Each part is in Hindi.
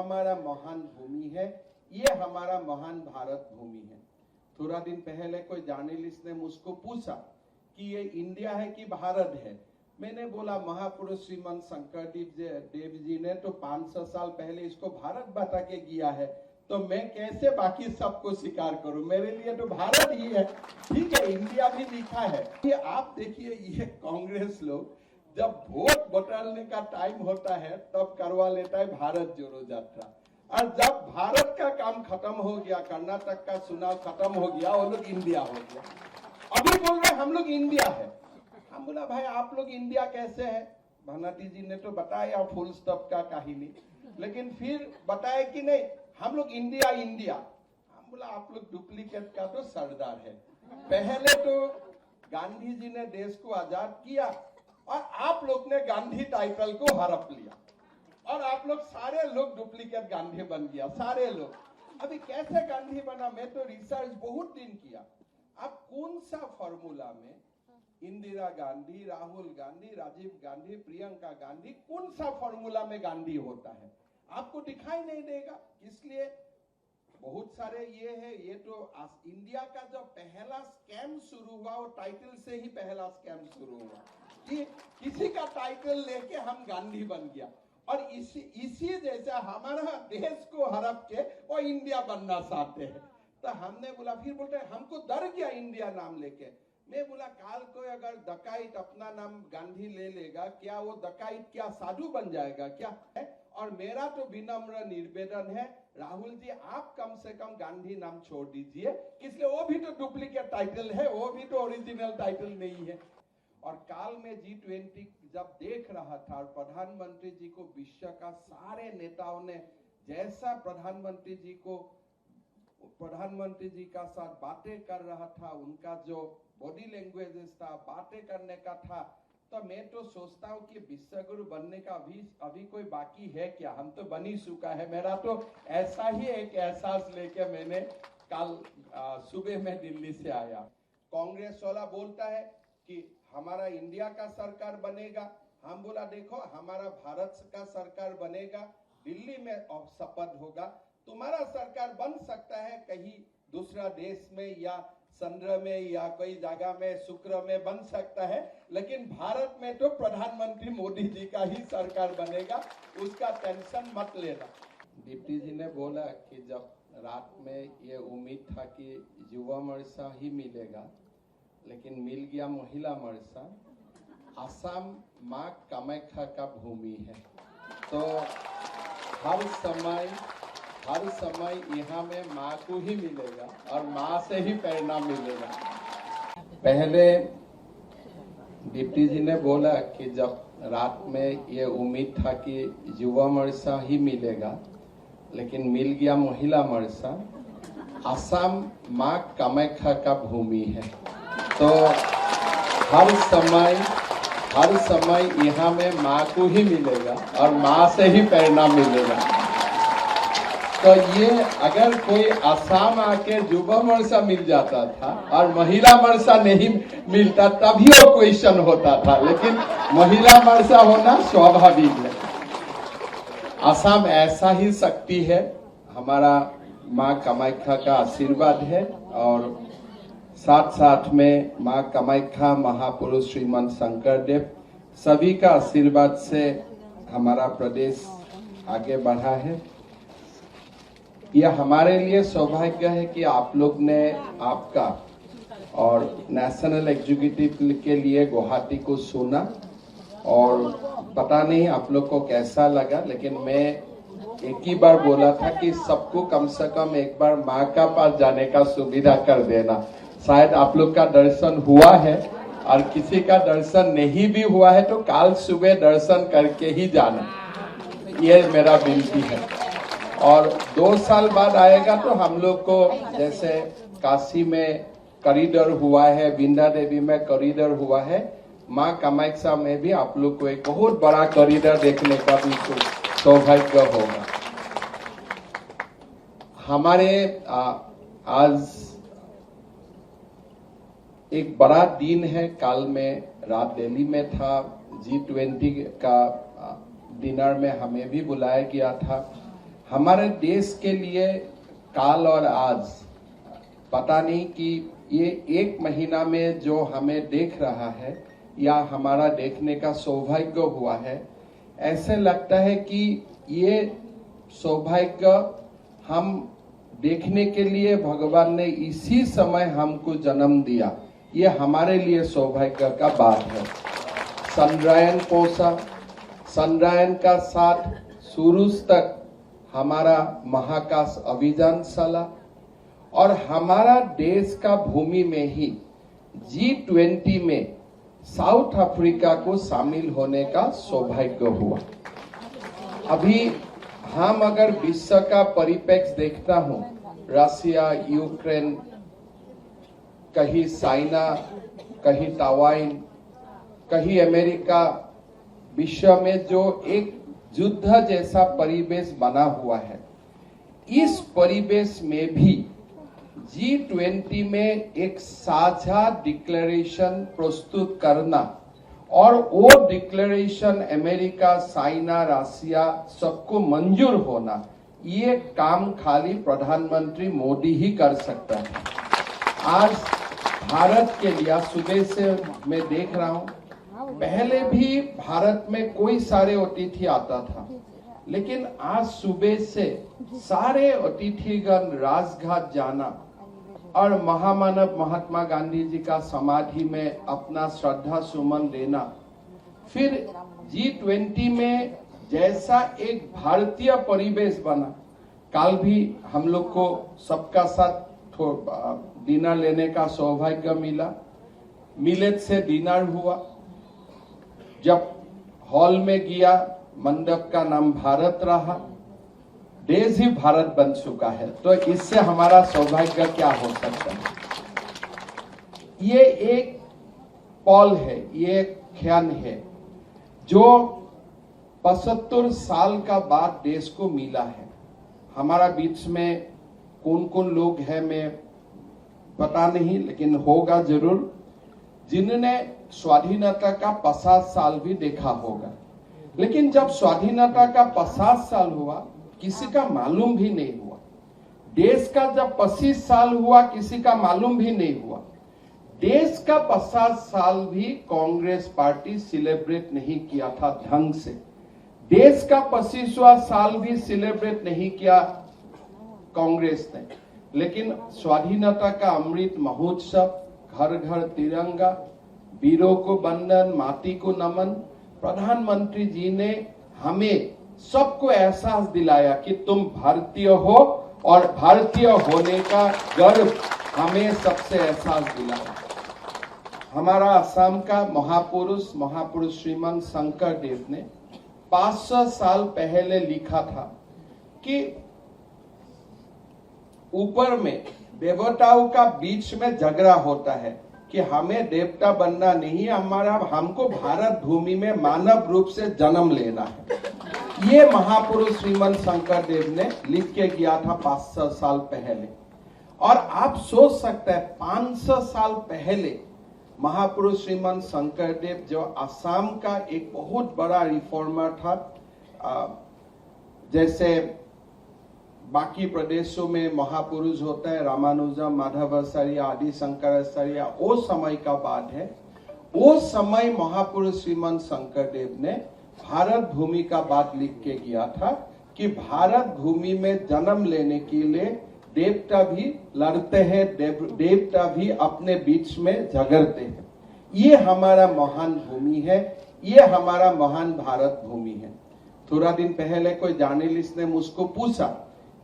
हमारा महान भूमि है, ये हमारा महान भारत भूमि है। थोड़ा दिन पहले कोई जर्नलिस्ट ने मुझको पूछा कि ये इंडिया है कि भारत है। मैंने बोला महापुरुष श्रीमंत शंकरदेव जी ने तो 500 साल पहले इसको भारत बता के गया है, तो मैं कैसे बाकी सबको स्वीकार करूं? मेरे लिए तो भारत ही है। ठीक है, इंडिया भी लिखा है। ये आप देखिए, ये कांग्रेस लोग जब वोट बटोरने का टाइम होता है तब करवा लेता है भारत जोड़ो यात्रा, और जब भारत का काम खत्म हो गया, कर्नाटक का चुनाव खत्म हो गया, वो लोग इंडिया हो गया। अभी बोल रहे हम लोग इंडिया है। हम बोला भाई आप लोग इंडिया कैसे है? भानाती जी ने तो बताया फुल स्टॉप का कहानी, लेकिन फिर बताया कि नहीं हम लोग इंडिया इंडिया। हम बोला आप लोग डुप्लीकेट का तो सरदार है। पहले तो गांधी जी ने देश को आजाद किया और आप लोग ने गांधी टाइटल को हड़प लिया, और आप लोग सारे लोग डुप्लीकेट गांधी बन गया, सारे लोग। अभी कैसे गांधी बना? मैं तो रिसर्च बहुत दिन किया। अब कौन सा फॉर्मूला में इंदिरा गांधी, राहुल गांधी, राजीव गांधी, प्रियंका गांधी, कौन सा फॉर्मूला में गांधी होता है? आपको दिखाई नहीं देगा। इसलिए बहुत सारे ये है, ये तो इंडिया का जो पहला स्कैम शुरू हुआ वो टाइटल से ही पहला स्कैम शुरू हुआ कि किसी का टाइटल लेके हम गांधी बन गया, और इसी जैसा हमारा देश को हड़प के वो इंडिया बनना चाहते हैं। तो हमने बोला, फिर बोलते हैं हमको डर गया इंडिया नाम लेके। मैं बोला काल को अगर डकैत अपना नाम गांधी ले लेगा, क्या वो डकैत क्या साधु बन जाएगा क्या? और मेरा तो विनम्र निवेदन है राहुल जी, आप कम से कम गांधी नाम छोड़ दीजिए, इसलिए वो भी तो डुप्लीकेट टाइटल है, वो भी तो ओरिजिनल टाइटल नहीं है। और काल में G20 जब देख रहा था और प्रधानमंत्री जी को विश्व का सारे नेताओं ने जैसा प्रधानमंत्री जी का साथ बातें कर रहा था, उनका जो बॉडी लैंग्वेजेस था, बातें करने का था, तो मैं तो सोचता हूँ कि विश्व गुरु बनने का अभी कोई बाकी है क्या? हम तो बन ही चुका है। मेरा तो ऐसा ही एक एहसास लेके मैंने कल सुबह में दिल्ली से आया। कांग्रेस वाला बोलता है कि हमारा इंडिया का सरकार बनेगा। हम बोला देखो हमारा भारत का सरकार बनेगा, दिल्ली में शपथ होगा। तुम्हारा सरकार बन सकता है कहीं दूसरा देश में या चंद्र में या कोई जगह में, शुक्र में बन सकता है, लेकिन भारत में तो प्रधानमंत्री मोदी जी का ही सरकार बनेगा, उसका टेंशन मत लेना। डिप्टी जी ने बोला कि जब रात में ये उम्मीद था कि युवा मोर्चा ही मिलेगा, लेकिन मिल गया महिला मोर्चा। असम माँ कामाख्या का भूमि है, तो हर समय यहाँ में माँ को ही मिलेगा और माँ से ही प्रेरणा मिलेगा। पहले डिप्टी जी ने बोला कि जब रात में ये उम्मीद था कि युवा मोर्चा ही मिलेगा, लेकिन मिल गया महिला मोर्चा। असम माँ कामाख्या का भूमि है, तो हर समय यहाँ में माँ को ही मिलेगा और माँ से ही प्रेरणा मिलेगा। तो ये अगर कोई असम आके युवा मोर्चा मिल जाता था और महिला मोर्चा नहीं मिलता तभी वो क्वेश्चन होता था, लेकिन महिला मोर्चा होना स्वाभाविक है। असम ऐसा ही शक्ति है, हमारा माँ कामाख्या का आशीर्वाद है, और साथ साथ में माँ कामाख्या, महापुरुष श्रीमंत शंकरदेव, सभी का आशीर्वाद से हमारा प्रदेश आगे बढ़ा है। यह हमारे लिए सौभाग्य है कि आप लोग ने आपका और नेशनल एग्जीक्यूटिव के लिए गुवाहाटी को सुना, और पता नहीं आप लोग को कैसा लगा, लेकिन मैं एक ही बार बोला था कि सबको कम से कम एक बार माँ का पास जाने का सुविधा कर देना। शायद आप लोग का दर्शन हुआ है, और किसी का दर्शन नहीं भी हुआ है तो कल सुबह दर्शन करके ही जाना, ये मेरा विनती है। और 2 साल बाद आएगा तो हम लोग को जैसे काशी में कॉरिडोर हुआ है, विंध्या देवी में कॉरिडोर हुआ है, माँ कामाख्या में भी आप लोग को एक बहुत बड़ा कॉरिडोर देखने का भी सौभाग्य होगा। हमारे आज एक बड़ा दिन है। कल में रात दिल्ली में था, G20 का डिनर में हमें भी बुलाया गया था। हमारे देश के लिए काल और आज पता नहीं कि ये एक महीना में जो हमें देख रहा है या हमारा देखने का सौभाग्य हुआ है, ऐसे लगता है कि ये सौभाग्य हम देखने के लिए भगवान ने इसी समय हमको जन्म दिया। ये हमारे लिए सौभाग्य का बात है। चंद्रयान पोसा, चंद्रयान का साथ शुरू तक हमारा महाकाश अभियान चला और हमारा देश का भूमि में ही G20 में साउथ अफ्रीका को शामिल होने का सौभाग्य हुआ। अभी हम अगर विश्व का परिप्रेक्ष्य देखता हूं, रशिया, यूक्रेन, कहीं चाइना, कहीं ताइवान, कहीं अमेरिका, विश्व में जो एक युद्ध जैसा परिवेश बना हुआ है, इस परिवेश में भी G20 में एक साझा डिक्लेरेशन प्रस्तुत करना और वो डिक्लेरेशन अमेरिका, चाइना, रशिया सबको मंजूर होना, ये काम खाली प्रधानमंत्री मोदी ही कर सकता है। आज भारत के लिए सुबह से मैं देख रहा हूं, पहले भी भारत में कोई सारे अतिथि आता था, लेकिन आज सुबह से सारे अतिथिगण राजघाट जाना और महामानव महात्मा गांधी जी का समाधि में अपना श्रद्धा सुमन देना, फिर G20 में जैसा एक भारतीय परिवेश बना। कल भी हम लोग को सबका साथ डिनर लेने का सौभाग्य मिला। मिलेट से डिनर हुआ। जब हॉल में गया, मंडप का नाम भारत रहा, देश ही भारत बन चुका है, तो इससे हमारा सौभाग्य क्या हो सकता है। ये एक पल है, ये एक क्षण है जो 75 साल का बाद देश को मिला है। हमारा बीच में कौन कौन लोग हैं मैं पता नहीं, लेकिन होगा जरूर, जिन्होंने स्वाधीनता का 50 साल भी देखा होगा। लेकिन जब स्वाधीनता का 50 साल हुआ, किसी का मालूम भी नहीं हुआ। देश का जब 25 साल हुआ, किसी का मालूम भी नहीं हुआ। देश का 50 साल भी कांग्रेस पार्टी सेलिब्रेट नहीं किया था ढंग से। देश का 25वां साल भी सेलिब्रेट नहीं किया कांग्रेस ने। लेकिन स्वाधीनता का अमृत महोत्सव, घर घर तिरंगा, वीरों को वंदन, माटी को नमन, प्रधानमंत्री जी ने हमें सबको एहसास दिलाया कि तुम भारतीय हो और भारतीय होने का गर्व हमें सबसे एहसास दिलाया। हमारा असम का महापुरुष श्रीमान शंकरदेव ने 500 साल पहले लिखा था कि ऊपर में देवताओं का बीच में झगड़ा होता है कि हमें देवता बनना नहीं, हमको भारत भूमि में मानव रूप से जन्म लेना है। ये महापुरुष श्रीमान शंकरदेव ने लिख के गया था 500 साल पहले। और आप सोच सकते हैं 500 साल पहले महापुरुष श्रीमान शंकरदेव, जो असम का एक बहुत बड़ा रिफॉर्मर था, जैसे बाकी प्रदेशों में महापुरुष होता है रामानुजम, माधवाचार्य, आदि शंकराचार्य, वो समय का बात है। वो समय महापुरुष श्रीमान शंकरदेव ने भारत भूमि का बात लिख के गया था कि भारत भूमि में जन्म लेने के लिए देवता भी लड़ते हैं, देवता भी अपने बीच में झगड़ते हैं। ये हमारा महान भूमि है, ये हमारा महान भारत भूमि है। थोड़ा दिन पहले कोई जर्नलिस्ट ने मुझको पूछा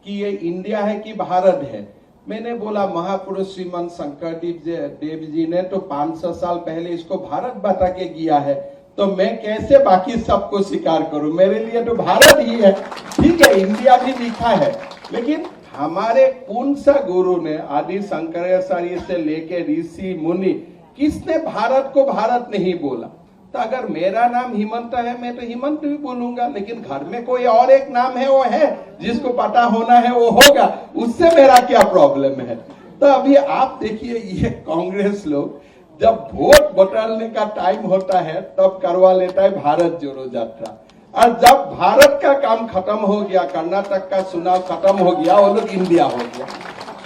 कि ये इंडिया है कि भारत है। मैंने बोला महापुरुष श्रीमान शंकरदेव जी ने तो 500 साल पहले इसको भारत बता के गया है, तो मैं कैसे बाकी सबको स्वीकार करूं? मेरे लिए तो भारत ही है। ठीक है, इंडिया भी लिखा है, लेकिन हमारे कौन सा गुरु ने आदि शंकराचार्य से लेके ऋषि मुनि किसने भारत को भारत नहीं बोला? तो अगर मेरा नाम हिमंत है, मैं तो हिमंत भी बोलूंगा, लेकिन घर में कोई और एक नाम है, वो है जिसको पता होना है वो होगा, उससे मेरा क्या प्रॉब्लम है? तो अभी आप देखिए, ये कांग्रेस लोग जब वोट बटोरने का टाइम होता है तब करवा लेता है भारत जोड़ो यात्रा। और जब भारत का काम खत्म हो गया, कर्नाटक का चुनाव खत्म हो गया, वो लोग इंडिया हो गया।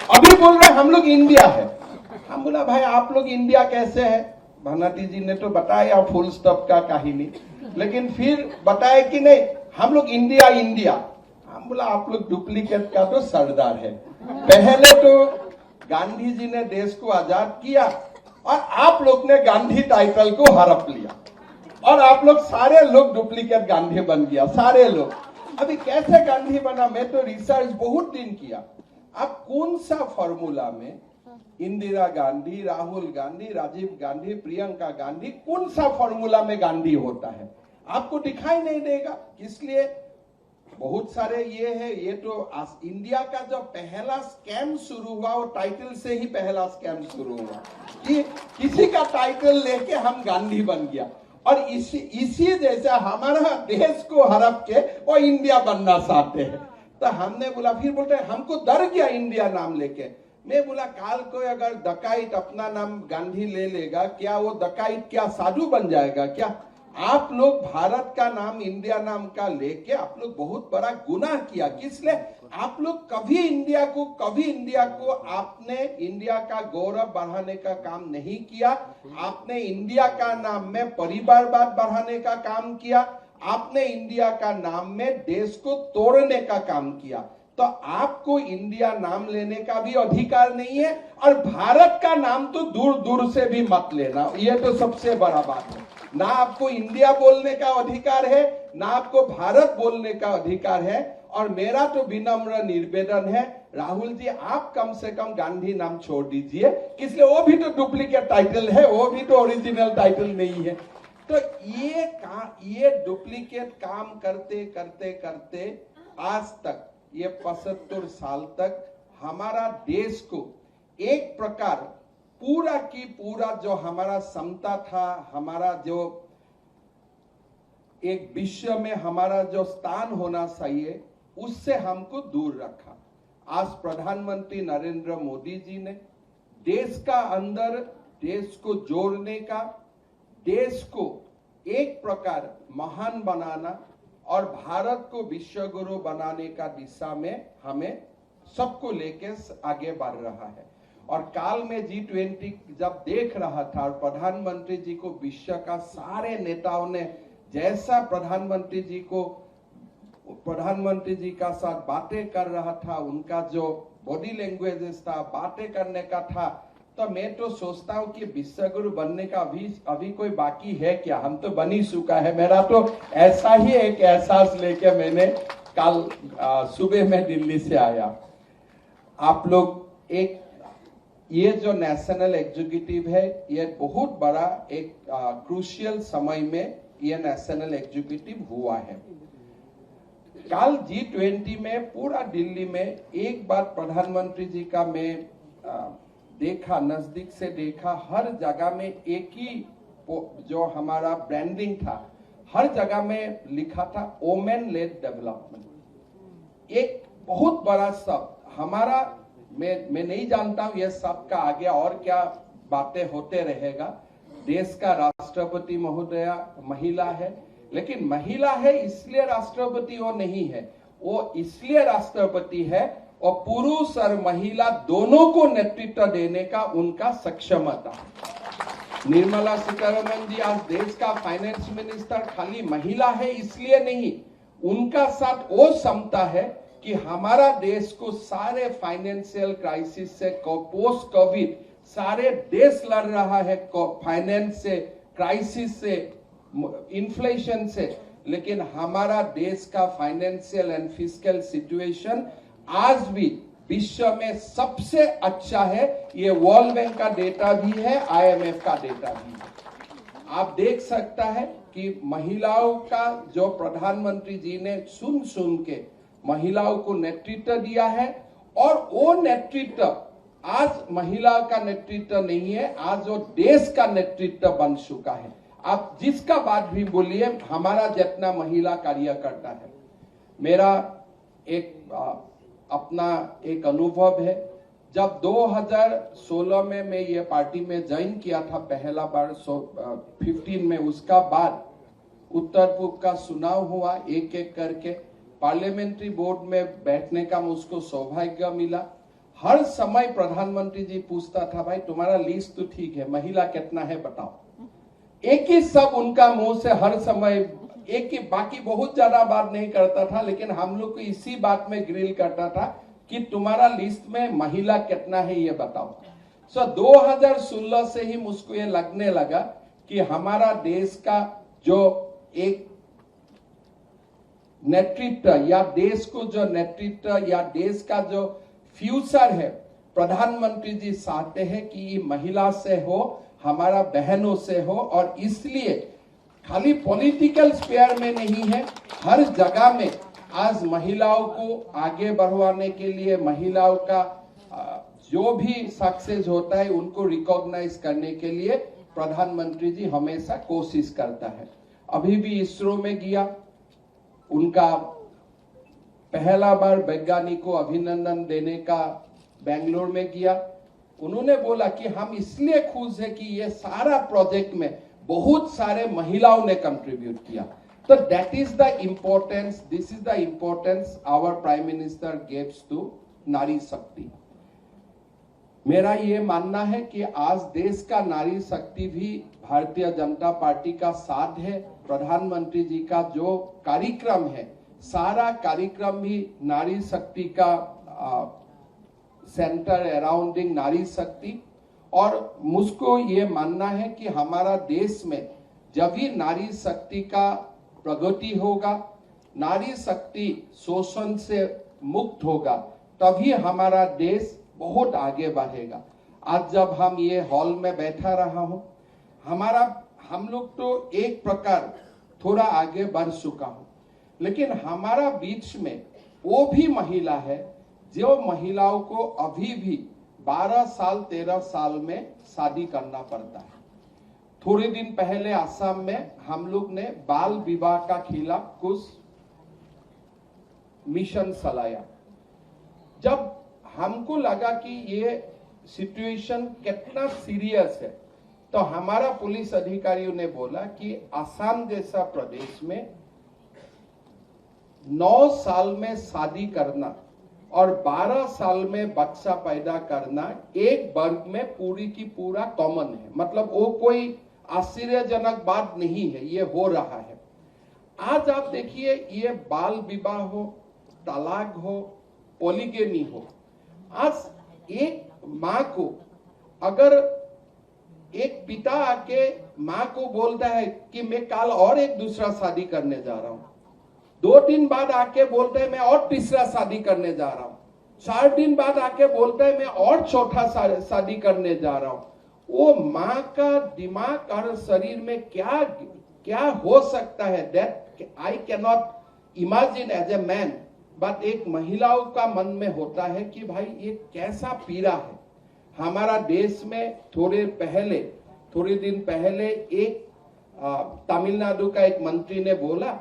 अभी बोल रहे हम लोग इंडिया है। हम बोला भाई आप लोग इंडिया कैसे है? भानाती जी ने तो बताया फुल स्टॉप का कहानी, लेकिन फिर बताया कि नहीं हम लोग इंडिया इंडिया। हम बोला आप लोग डुप्लीकेट का तो सरदार है। पहले तो गांधी जी ने देश को आजाद किया और आप लोग ने गांधी टाइटल को हड़प लिया और आप लोग सारे लोग डुप्लीकेट गांधी बन गया, सारे लोग। अभी कैसे गांधी बना? मैं तो रिसर्च बहुत दिन किया। अब कौन सा फॉर्मूला में इंदिरा गांधी, राहुल गांधी, राजीव गांधी, प्रियंका गांधी, कौन सा फॉर्मूला में गांधी होता है? आपको दिखाई नहीं देगा। इसलिए बहुत सारे ये है, ये तो इंडिया का जो पहला स्कैम शुरू हुआ वो टाइटल से ही पहला स्कैम शुरू हुआ कि किसी का टाइटल लेके हम गांधी बन गया और इसी जैसा हमारा देश को हड़प के वो इंडिया बनना चाहते हैं। तो हमने बोला, फिर बोलते हमको डर गया इंडिया नाम लेके। मैं बोला काल को अगर डकाइत अपना नाम गांधी ले लेगा, क्या वो डकाइत क्या साधु बन जाएगा क्या? आप लोग भारत का नाम इंडिया नाम का लेके आप लोग बहुत बड़ा गुनाह किया। किसलिए? आप लोग कभी इंडिया को आपने इंडिया का गौरव बढ़ाने का काम नहीं किया। आपने इंडिया का नाम में परिवारवाद बढ़ाने का काम किया। आपने इंडिया का नाम में देश को तोड़ने का काम किया। तो आपको इंडिया नाम लेने का भी अधिकार नहीं है और भारत का नाम तो दूर दूर से भी मत लेना। ये तो सबसे बड़ा बात है। ना आपको इंडिया बोलने का अधिकार है, ना आपको भारत बोलने का अधिकार है। और मेरा तो विनम्र निवेदन है, राहुल जी आप कम से कम गांधी नाम छोड़ दीजिए। इसलिए वो भी तो डुप्लीकेट टाइटल है, वो भी तो ओरिजिनल टाइटल नहीं है। तो ये डुप्लीकेट काम करते करते करते आज तक, ये 75 साल तक हमारा देश को एक प्रकार पूरा की पूरा जो हमारा समता था, हमारा जो एक विश्व में हमारा जो स्थान होना चाहिए, उससे हमको दूर रखा। आज प्रधानमंत्री नरेंद्र मोदी जी ने देश का अंदर देश को जोड़ने का, देश को एक प्रकार महान बनाना और भारत को विश्व गुरु बनाने का दिशा में हमें सबको लेके आगे बढ़ रहा है। और काल में G20 जब देख रहा था और प्रधानमंत्री जी को विश्व का सारे नेताओं ने जैसा प्रधानमंत्री जी का साथ बातें कर रहा था, उनका जो बॉडी लैंग्वेजेस था, बातें करने का था, तो मैं तो सोचता हूँ कि विश्व गुरु बनने का अभी कोई बाकी है क्या? हम तो बन ही चुका है। मेरा तो ऐसा ही एक एहसास लेके मैंने कल सुबह में दिल्ली से आया। आप लोग एक ये जो नेशनल एग्जीक्यूटिव है, ये बहुत बड़ा एक क्रूशियल समय में ये नेशनल एग्जीक्यूटिव हुआ है। कल G20 में पूरा दिल्ली में एक बार प्रधानमंत्री जी का मैं देखा, नजदीक से देखा। हर जगह में एक ही जो हमारा ब्रांडिंग था, हर जगह में लिखा था वोमेन लेड डेवलपमेंट। एक बहुत बड़ा शब्द हमारा, मैं नहीं जानता हूं ये सबका आगे और क्या बातें होते रहेगा। देश का राष्ट्रपति महोदया महिला है, लेकिन महिला है इसलिए राष्ट्रपति वो नहीं है, वो इसलिए राष्ट्रपति है और पुरुष और महिला दोनों को नेतृत्व देने का उनका सक्षमता। निर्मला सीतारमण जी आज देश का फाइनेंस मिनिस्टर खाली महिला है इसलिए नहीं, उनका साथ वो क्षमता है कि हमारा देश को सारे फाइनेंशियल क्राइसिस से, पोस्ट कोविड सारे देश लड़ रहा है फाइनेंस से, क्राइसिस से, इन्फ्लेशन से, लेकिन हमारा देश का फाइनेंशियल एंड फिस्कल सिचुएशन आज भी विश्व में सबसे अच्छा है। ये वर्ल्ड बैंक का डेटा भी है, IMF का डेटा भी है। आप देख सकता है कि महिलाओं का जो प्रधानमंत्री जी ने सुन के महिलाओं को नेतृत्व दिया है, और वो नेतृत्व आज महिला का नेतृत्व नहीं है, आज वो देश का नेतृत्व बन चुका है। आप जिसका बात भी बोलिए, हमारा जितना महिला कार्य करता है। मेरा एक अपना एक अनुभव है, जब 2016 में मैं ये पार्टी में ज्वाइन किया था पहला बार 15 में, उसका बाद उत्तर पूर्व का चुनाव हुआ, एक एक करके पार्लियामेंट्री बोर्ड में बैठने का मुझको सौभाग्य मिला। हर समय प्रधानमंत्री जी पूछता था, भाई तुम्हारा लिस्ट तो ठीक है, महिला कितना है बताओ। एक ही सब उनका मुंह से हर समय एक ही, बाकी बहुत ज्यादा बात नहीं करता था, लेकिन हम लोग को इसी बात में ग्रिल करता था कि तुम्हारा लिस्ट में महिला कितना है ये बताओ। 2016 से ही मुझको ये लगने लगा कि हमारा देश का जो एक नेतृत्व या देश को जो नेतृत्व या देश का जो फ्यूचर है, प्रधानमंत्री जी चाहते हैं कि ये महिला से हो, हमारा बहनों से हो। और इसलिए खाली पॉलिटिकल स्फीयर में नहीं है, हर जगह में आज महिलाओं को आगे बढ़वाने के लिए, महिलाओं का जो भी सक्सेस होता है उनको रिकॉग्नाइज करने के लिए प्रधानमंत्री जी हमेशा कोशिश करता है। अभी भी इसरो में गया, उनका पहला बार वैज्ञानिक को अभिनंदन देने का बेंगलोर में गया। उन्होंने बोला कि हम इसलिए खुश है कि ये सारा प्रोजेक्ट में बहुत सारे महिलाओं ने कंट्रीब्यूट किया। तो that is the importance, this is the importance our prime minister gives to नारी शक्ति। मेरा ये मानना है कि आज देश का नारी शक्ति भी भारतीय जनता पार्टी का साथ है। प्रधानमंत्री जी का जो कार्यक्रम है, सारा कार्यक्रम भी नारी शक्ति का सेंटर अराउंडिंग नारी शक्ति। और मुझको ये मानना है कि हमारा देश में जब भी नारी शक्ति का प्रगति होगा, नारी शक्ति शोषण से मुक्त होगा, तभी हमारा देश बहुत आगे बढ़ेगा। आज जब हम ये हॉल में बैठा रहा हूं, हम लोग तो एक प्रकार थोड़ा आगे बढ़ चुका हूं, लेकिन हमारा बीच में वो भी महिला है जो महिलाओं को अभी भी 12 साल 13 साल में शादी करना पड़ता है। थोड़े दिन पहले असम में हम लोग ने बाल विवाह का खिलाफ कुछ मिशन चलाया। जब हमको लगा कि ये सिचुएशन कितना सीरियस है, तो हमारा पुलिस अधिकारियों ने बोला कि असम जैसा प्रदेश में 9 साल में शादी करना और 12 साल में बच्चा पैदा करना एक वर्ग में पूरी की पूरा कॉमन है। मतलब वो कोई आश्चर्यजनक बात नहीं है, ये हो रहा है। आज आप देखिए, ये बाल विवाह हो, तलाक हो, पॉलीगेमी हो, आज एक माँ को अगर एक पिता आके माँ को बोलता है कि मैं कल और एक दूसरा शादी करने जा रहा हूं, 2 दिन बाद आके बोलते हैं मैं और तीसरा शादी करने जा रहा हूं, 4 दिन बाद आके बोलता है मैं और चौथा शादी करने जा रहा हूं, वो माँ का दिमाग और शरीर में क्या क्या हो सकता है, that I can not imagine as a man. But एक महिलाओं का मन में होता है कि भाई ये कैसा पीड़ा है। हमारा देश में थोड़े दिन पहले एक तमिलनाडु का एक मंत्री ने बोला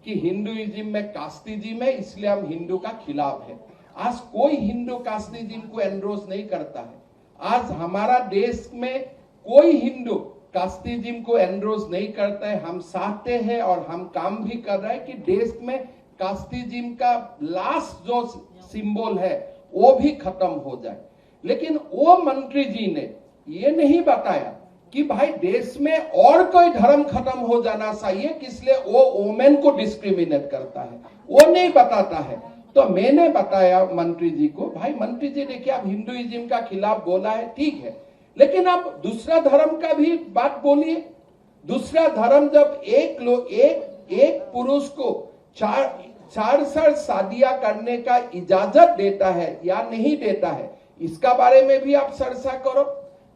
कि हिंदुइज्म में कास्टिज्म है, इसलिए हम हिंदू का खिलाफ है। आज कोई हिंदू कास्टिज्म को एंडोर्स नहीं करता है। आज हमारा देश में कोई हिंदू कास्टिज्म को एंडोर्स नहीं करता है। हम चाहते हैं और हम काम भी कर रहे हैं कि देश में कास्टिज्म का लास्ट जो सिंबल है वो भी खत्म हो जाए। लेकिन वो मंत्री जी ने ये नहीं बताया कि भाई देश में और कोई धर्म खत्म हो जाना चाहिए, किसलिए वो वोमेन को डिस्क्रिमिनेट करता है, वो नहीं बताता है। तो मैंने बताया मंत्री जी को, भाई मंत्री जी देखिए आप हिंदुइज्म का खिलाफ बोला है, ठीक है, लेकिन आप दूसरा धर्म का भी बात बोलिए। दूसरा धर्म जब एक पुरुष को 4 शादियां करने का इजाजत देता है या नहीं देता है, इसका बारे में भी आप चर्चा करो।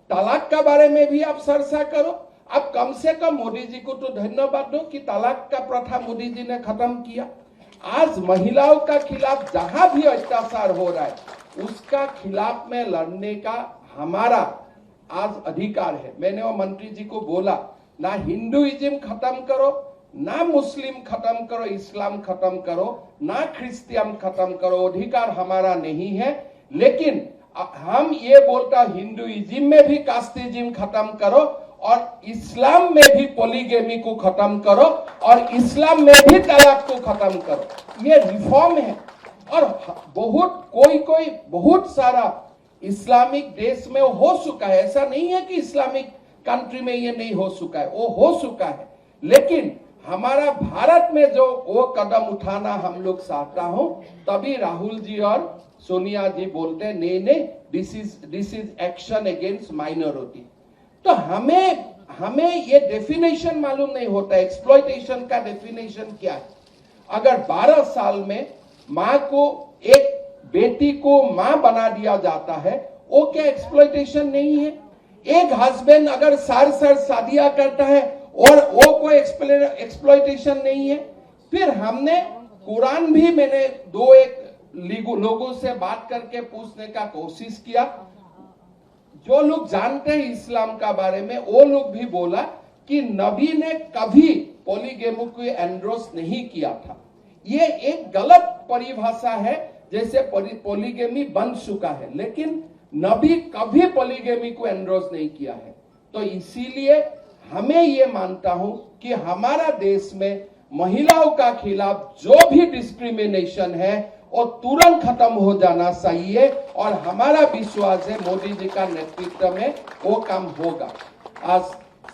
तलाक का बारे में भी आप चर्चा करो। अब कम से कम मोदी जी को तो धन्यवाद दो कि तलाक का प्रथा मोदी जी ने खत्म किया। आज महिलाओं का खिलाफ जहां भी अत्याचार हो रहा है, उसका खिलाफ में लड़ने का हमारा आज अधिकार है। मैंने वो मंत्री जी को बोला, ना हिंदुइज्म खत्म करो, ना मुस्लिम खत्म करो, इस्लाम खत्म करो, ना क्रिश्चियन खत्म करो, अधिकार हमारा नहीं है। लेकिन हम ये बोलता हिंदुइज्म में भी कास्टिज्म खत्म करो और इस्लाम में भी पॉलीगेमी को खत्म करो और इस्लाम में भी तलाक को खत्म करो। ये रिफॉर्म है। और बहुत सारा इस्लामिक देश में हो चुका है। ऐसा नहीं है कि इस्लामिक कंट्री में ये नहीं हो चुका है, वो हो चुका है। लेकिन हमारा भारत में जो वो कदम उठाना हम लोग चाहता हो, तभी राहुल जी और सोनिया जी बोलते हैं नहीं, this is action against minority. तो हमें ये डेफिनेशन मालूम नहीं होता एक्सप्लॉइटेशन का डेफिनेशन क्या है। अगर 12 साल में माँ को, एक बेटी को माँ बना दिया जाता है, वो क्या एक्सप्लॉइटेशन नहीं है? एक हस्बैंड अगर सार शादियां करता है और वो कोई एक्सप्लॉइटेशन नहीं है? फिर हमने कुरान भी, मैंने एक लोगों से बात करके पूछने का कोशिश किया, जो लोग जानते हैं इस्लाम का बारे में, वो लोग भी बोला कि नबी ने कभी पॉलीगेमी को एंडोर्स नहीं किया था। ये एक गलत परिभाषा है, जैसे पॉलीगेमी बन चुका है, लेकिन नबी कभी पॉलीगेमी को एंडोर्स नहीं किया है। तो इसीलिए हमें ये मानता हूं कि हमारा देश में महिलाओं का खिलाफ जो भी डिस्क्रिमिनेशन है वो तुरंत खत्म हो जाना चाहिए, और हमारा विश्वास है मोदी जी का नेतृत्व में वो काम होगा। आज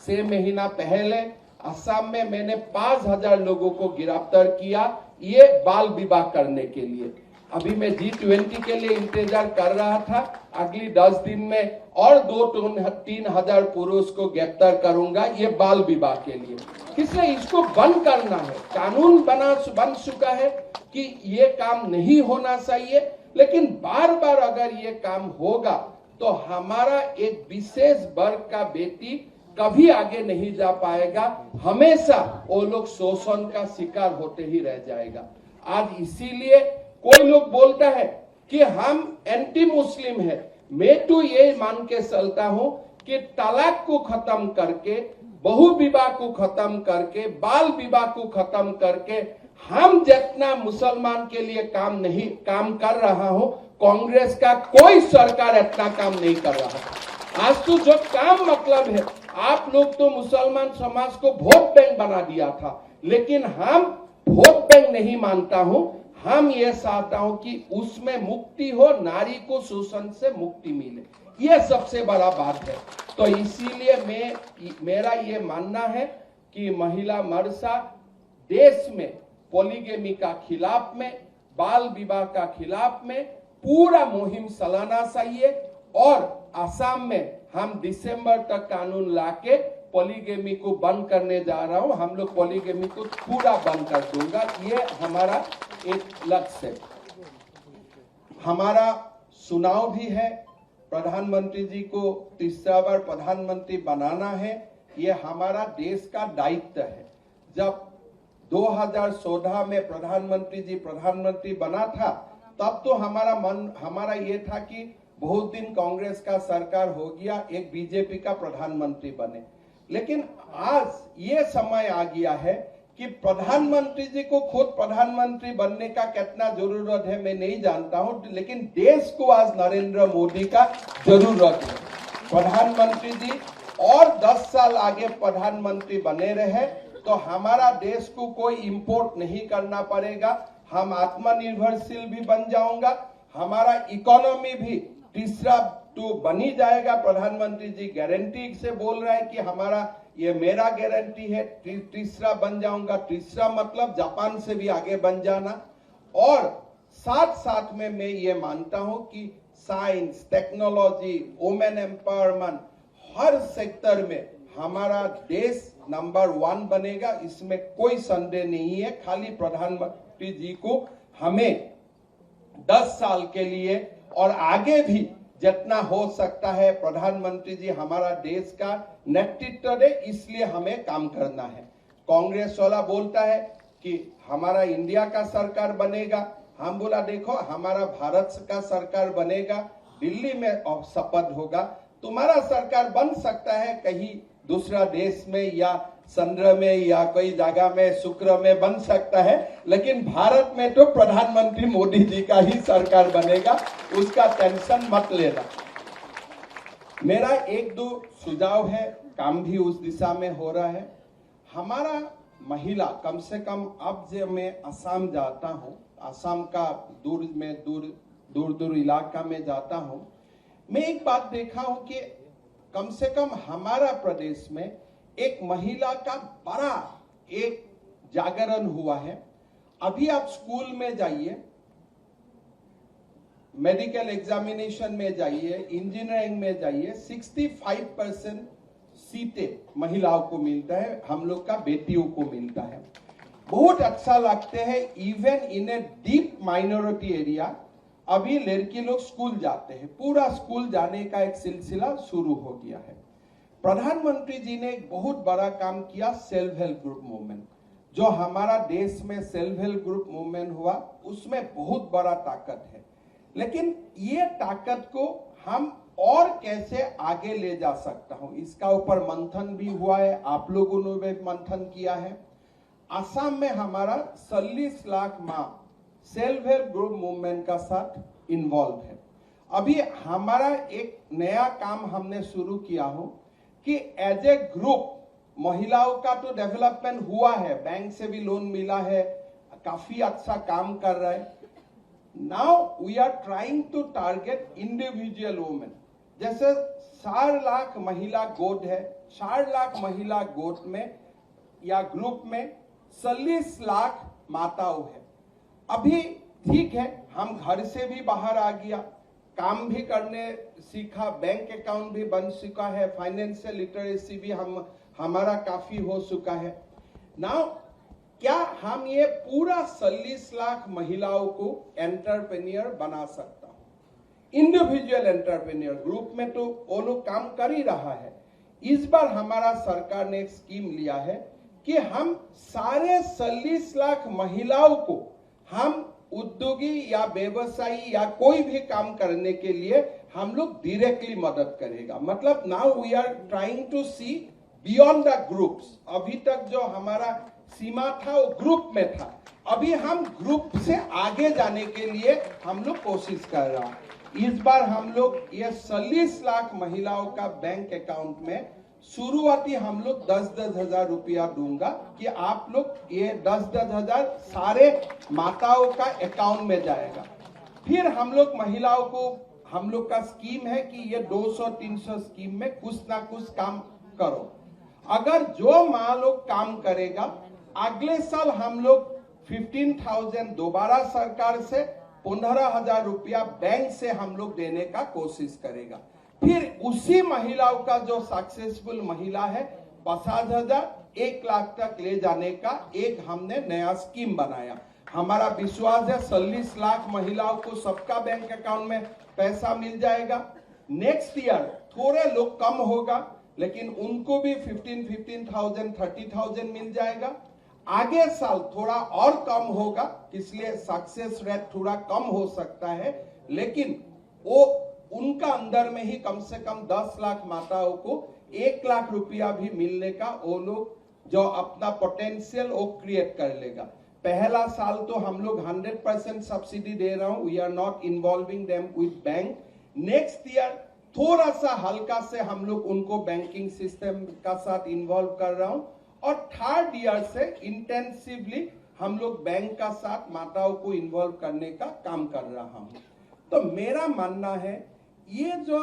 6 महीना पहले असम में मैंने 5000 लोगों को गिरफ्तार किया, ये बाल विवाह करने के लिए। अभी मैं G20 के लिए इंतजार कर रहा था, अगली 10 दिन में और 2-3 हजार पुरुष को गिरफ्तार करूंगा, ये बाल विवाह के लिए। इसलिए इसको बंद करना है। कानून बन चुका है कि ये काम नहीं होना चाहिए, लेकिन बार बार अगर ये काम होगा तो हमारा एक विशेष वर्ग का बेटी कभी आगे नहीं जा पाएगा, हमेशा वो लोग शोषण का शिकार होते ही रह जाएगा। आज इसीलिए कोई लोग बोलता है कि हम एंटी मुस्लिम है। मैं तो ये मान के चलता हूं कि तलाक को खत्म करके, बहु विवाह को खत्म करके, बाल विवाह को खत्म करके, हम जितना मुसलमान के लिए काम कर रहा हूं, कांग्रेस का कोई सरकार इतना काम नहीं कर रहा। आज तो जो काम मतलब है, आप लोग तो मुसलमान समाज को वोट बैंक बना दिया था, लेकिन हम वोट बैंक नहीं मानता हूं। हम ये चाहता हूं कि उसमें मुक्ति हो, नारी को शोषण से मुक्ति मिले, ये सबसे बड़ा बात है। तो इसीलिए मेरा ये मानना है कि महिला मोर्चा देश में पॉलीगेमी का खिलाफ में, बाल विवाह का खिलाफ में पूरा मुहिम चलाना चाहिए, और असम में हम दिसंबर तक कानून लाके पॉलीगेमी को बंद करने जा रहा हूं। हम लोग पॉलीगेमी को पूरा बंद कर दूंगा, ये हमारा एक लक्ष्य है। हमारा चुनाव भी है, प्रधानमंत्री जी को तीसरा बार प्रधानमंत्री बनाना है, ये हमारा देश का दायित्व है। जब 2014 में प्रधानमंत्री बना था, तब तो हमारा ये था कि बहुत दिन कांग्रेस का सरकार हो गया, एक बीजेपी का प्रधानमंत्री बने। लेकिन आज ये समय आ गया है कि प्रधानमंत्री जी को खुद प्रधानमंत्री बनने का कितना जरूरत है मैं नहीं जानता हूं, लेकिन देश को आज नरेंद्र मोदी का जरूरत है। प्रधानमंत्री जी और 10 साल आगे प्रधानमंत्री बने रहे तो हमारा देश को कोई इंपोर्ट नहीं करना पड़ेगा, हम आत्मनिर्भरशील भी बन जाऊंगा, हमारा इकोनॉमी भी तीसरा तो बनी जाएगा। प्रधानमंत्री जी गारंटी से बोल रहे हैं कि हमारा, ये मेरा गारंटी है, तीसरा बन जाऊंगा। तीसरा मतलब जापान से भी आगे बन जाना। और साथ साथ में मैं ये मानता हूं कि साइंस, टेक्नोलॉजी, वुमेन एम्पावरमेंट, हर सेक्टर में हमारा देश नंबर 1 बनेगा, इसमें कोई संदेह नहीं है। खाली प्रधानमंत्री जी को हमें 10 साल के लिए और आगे भी जितना हो सकता है, प्रधानमंत्री जी हमारा देश का नेतृत्व दे, इसलिए हमें काम करना है। कांग्रेस वाला बोलता है कि हमारा इंडिया का सरकार बनेगा, हम बोला देखो हमारा भारत का सरकार बनेगा, दिल्ली में शपथ होगा। तुम्हारा सरकार बन सकता है कहीं दूसरा देश में या चंद्र में या कोई जगह में, शुक्र में बन सकता है, लेकिन भारत में तो प्रधानमंत्री मोदी जी का ही सरकार बनेगा, उसका टेंशन मत लेना। मेरा 1-2 सुझाव है काम भी उस दिशा में हो रहा है। हमारा महिला कम से कम, अब जब मैं असम जाता हूँ, असम का दूर इलाका में जाता हूँ, मैं एक बात देखा हूँ कि कम से कम हमारा प्रदेश में एक महिला का बड़ा एक जागरण हुआ है। अभी आप स्कूल में जाइए, मेडिकल एग्जामिनेशन में जाइए, इंजीनियरिंग में जाइए, 65% सीटें महिलाओं को मिलता है, हम लोग का बेटियों को मिलता है। बहुत अच्छा लगते हैं। Even in a deep minority area अभी लड़की लोग स्कूल जाते हैं, पूरा स्कूल जाने का एक सिलसिला शुरू हो गया है। प्रधानमंत्री जी ने एक बहुत बड़ा काम किया, सेल्फ हेल्प ग्रुप मूवमेंट। जो हमारा देश में सेल्फ हेल्प ग्रुप मूवमेंट हुआ, उसमें बहुत बड़ा ताकत है। लेकिन ये ताकत को हम और कैसे आगे ले जा सकता हूं, इसका ऊपर मंथन भी हुआ है, आप लोगों ने भी मंथन किया है। असम में हमारा 40 लाख माँ सेल्फ हेल्प ग्रुप मूवमेंट का साथ इन्वॉल्व है। अभी हमारा एक नया काम हमने शुरू किया हो कि एज ए ग्रुप महिलाओं का तो डेवलपमेंट हुआ है, बैंक से भी लोन मिला है, काफी अच्छा काम कर रहा है। Now we are trying to target individual women. जैसे 4 लाख महिला गोद है, 4 लाख महिला गोद में या ग्रुप में 40 लाख माताओं है। अभी ठीक है, हम घर से भी बाहर आ गया, काम भी करने सीखा, बैंक अकाउंट भी बन चुका है, फाइनेंशियल लिटरेसी भी हमारा काफी हो चुका है। नाउ क्या हम ये पूरा 40 लाख महिलाओं को एंटरप्रेन्योर बना सकता हूं? इंडिविजुअल एंटरप्रेन्योर, ग्रुप में तो वो लोग काम कर ही रहा है। इस बार हमारा सरकार ने एक स्कीम लिया है कि हम सारे 40 लाख महिलाओं को हम उद्योगी या व्यवसायी या कोई भी काम करने के लिए हम लोग डायरेक्टली मदद करेगा। मतलब now we are trying to see beyond the groups. अभी तक जो हमारा सीमा था वो ग्रुप में था, अभी हम ग्रुप से आगे जाने के लिए हम लोग कोशिश कर रहे हैं। इस बार हम लोग ये 40 लाख महिलाओं का बैंक अकाउंट में शुरुआती हम लोग 10-10 हजार रुपया दूंगा कि आप लोग ये 10-10 हजार सारे माताओं का अकाउंट में जाएगा। फिर हम लोग महिलाओं को, हम लोग का स्कीम है कि ये 200-300 स्कीम में कुछ ना कुछ काम करो। अगर जो माँ लोग काम करेगा, अगले साल हम लोग 15,000 दोबारा सरकार से 15,000 रुपया बैंक से हम लोग देने का कोशिश करेगा। फिर उसी महिलाओं का जो सक्सेसफुल महिला है 50,000 1 लाख तक ले जाने का एक हमने नया स्कीम बनाया। हमारा विश्वास है 40 लाख महिलाओं को सबका बैंक अकाउंट में पैसा मिल जाएगा। नेक्स्ट ईयर थोड़े लोग कम होगा, लेकिन उनको भी 15,000 30,000 मिल जाएगा। आगे साल थोड़ा और कम होगा, इसलिए सक्सेस रेट थोड़ा कम हो सकता है, लेकिन वो उनका अंदर में ही कम से कम 10 लाख माताओं को 1 लाख रुपया भी मिलने का वो लोग जो अपना पोटेंशियल वो क्रिएट कर लेगा। पहला साल तो हम लोग 100% सब्सिडी दे रहा हूं, we are not involving them with bank. Next year थोड़ा सा हल्का से हम लोग उनको बैंकिंग सिस्टम का साथ इन्वॉल्व कर रहा हूं, और थर्ड ईयर से इंटेंसिवली हम लोग बैंक का साथ माताओं को इन्वॉल्व करने का काम कर रहा हूं। तो मेरा मानना है ये जो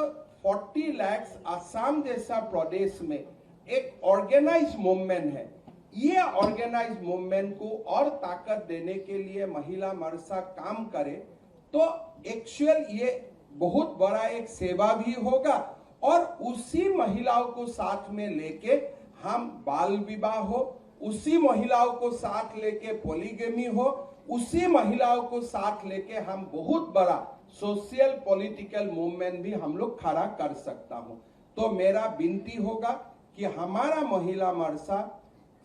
40 लाख असम जैसा प्रदेश में एक ऑर्गेनाइज मूवमेंट है, ये ऑर्गेनाइज मूवमेंट को और ताकत देने के लिए महिला मरसा काम करे तो एक्चुअल ये बहुत बड़ा एक सेवा भी होगा। और उसी महिलाओं को साथ में लेके हम बाल विवाह हो, उसी महिलाओं को साथ लेके पॉलीगेमी हो, उसी महिलाओं को साथ लेके हम बहुत बड़ा सोशल पॉलिटिकल मूवमेंट भी हम लोग खड़ा कर सकता हूं। तो मेरा विनती होगा कि हमारा महिला मरसा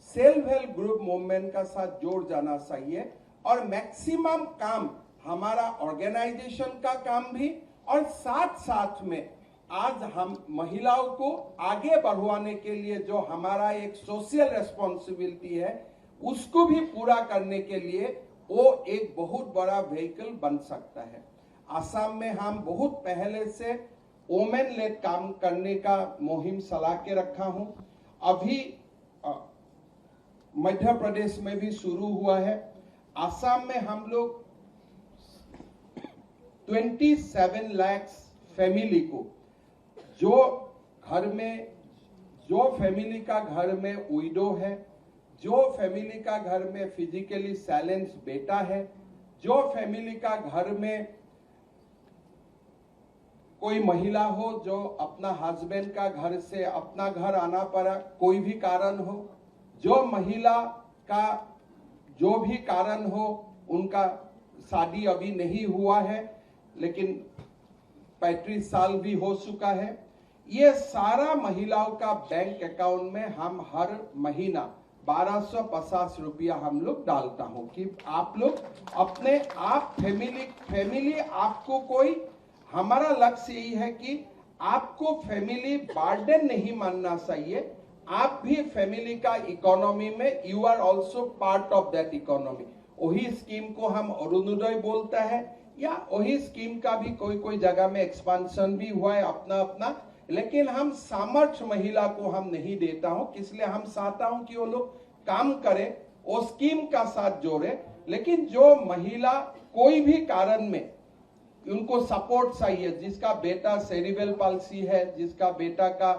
सेल्फ हेल्प ग्रुप मूवमेंट का साथ जोड़ जाना चाहिए, और मैक्सिमम काम हमारा ऑर्गेनाइजेशन का काम भी, और साथ साथ में आज हम महिलाओं को आगे बढ़वाने के लिए जो हमारा एक सोशल रेस्पॉन्सिबिलिटी है उसको भी पूरा करने के लिए वो एक बहुत बड़ा व्हीकल बन सकता है। असम में हम बहुत पहले से वोमेन लेड काम करने का मुहिम चला के रखा हूं। अभी मध्य प्रदेश में भी शुरू हुआ है। आसाम में हम लोग 27 लाख फैमिली को, जो फैमिली का घर में विडो है, जो फैमिली का घर में फिजिकली चैलेंज बेटा है, जो फैमिली का घर में कोई महिला हो जो अपना हस्बैंड का घर से अपना घर आना पड़ा, कोई भी कारण हो, जो महिला का जो भी कारण हो, उनका शादी अभी नहीं हुआ है लेकिन 35 साल भी हो चुका है, ये सारा महिलाओं का बैंक अकाउंट में हम हर महीना 1250 रुपया हम लोग डालता हूं कि आप लोग अपने आप फैमिली आपको कोई, हमारा लक्ष्य यही है कि आपको फैमिली बर्डन नहीं मानना चाहिए। आप भी फैमिली का इकोनॉमी में you are also part of that economy. वही स्कीम को हम अरुणोदय बोलता है, या वही स्कीम का भी कोई जगह में एक्सपांशन भी हुआ है अपना, लेकिन हम सामर्थ्य महिला को हम नहीं देता हूं, इसलिए हम चाहता हूं कि वो लोग काम करें, वो स्कीम का साथ जोड़े। लेकिन जो महिला कोई भी कारण में उनको सपोर्ट चाहिए, जिसका बेटा सेरिब्रल पाल्सी है, जिसका बेटा का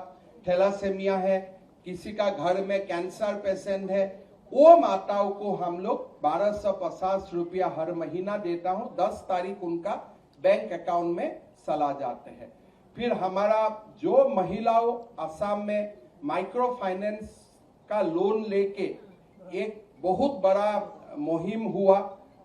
थैलासेमिया है, किसी का घर में कैंसर पेशेंट है, वो माताओं को हम लोग 1250 रुपया हर महीना देता हूं। 10 तारीख उनका बैंक अकाउंट में चला जाते हैं। फिर हमारा जो महिलाओं असम में माइक्रो फाइनेंस का लोन लेके एक बहुत बड़ा मुहिम हुआ,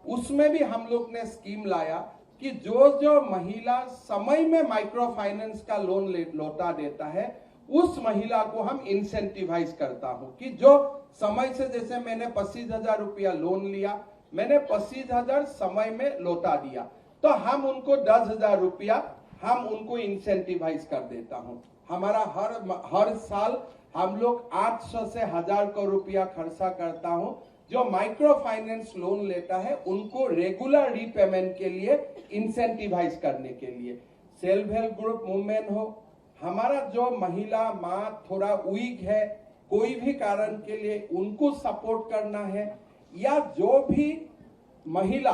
उसमें भी हम लोग ने स्कीम लाया कि जो महिला समय में माइक्रो फाइनेंस का लोन लौटा देता है, उस महिला को हम इंसेंटिवाइज करता हूं कि जो समय से, जैसे मैंने 25,000 रुपया लोन लिया, मैंने 25,000 समय में लौटा दिया, तो हम उनको 10,000 रुपया हम उनको इंसेंटिवाइज कर देता हूं। हमारा हर साल हम लोग 800 से 1000 करोड़ रुपया खर्चा करता हूं। जो माइक्रो फाइनेंस लोन लेता है उनको रेगुलर रीपेमेंट के लिए इंसेंटिवाइज करने के लिए। सेल्फ हेल्प ग्रुप मूवमेंट हो, हमारा जो महिला माँ थोड़ा वीक है, कोई भी कारण के लिए उनको सपोर्ट करना है, या जो भी महिला